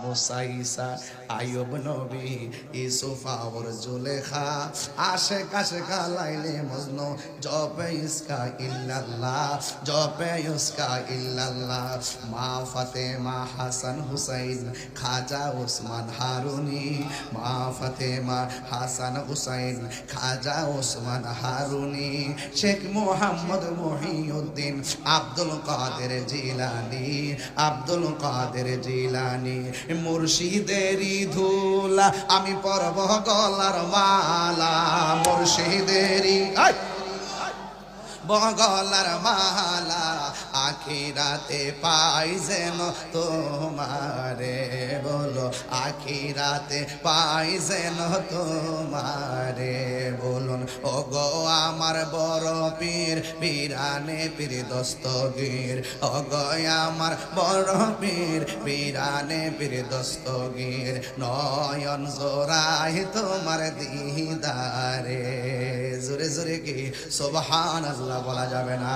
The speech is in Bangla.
মুসা ঈসা আইয়ুব নবী ইউসুফ আর জুলেখা আশিক আশিকা লাইলে মজনু জপে ইসকা ইল্লাল্লাহ জপে ইসকা ইল্লাল্লাহ মা ফাতেমা হাসান হুসাইন খাজা ওসমান হারুনি মা ফাতেমা হাসান হুসাইন খাজা ওসমান হারুনি শেখ মুহাম্মদ মুহিউদ্দিন আব্দুল কাদের জিলানী আব্দুল কাদের জিলানী মুর্শিদেরই ধুলা আমি পরব গলার মালা মুর্শিদেরই বগলার মালা আখিরাতে পাই যেন তোমারে বলো আখিরাতে পাই যেন তোমারে বলুন ও গো আমার বড় পীর পীরানে পীর দস্তগীর ও গো আমার বড় পীর পীরানে পীর দস্তগীর নয়ন জোড়াই তোমার দিদারে জোরে জোরে কি সুবহানাল্লাহ বলা যাবে না।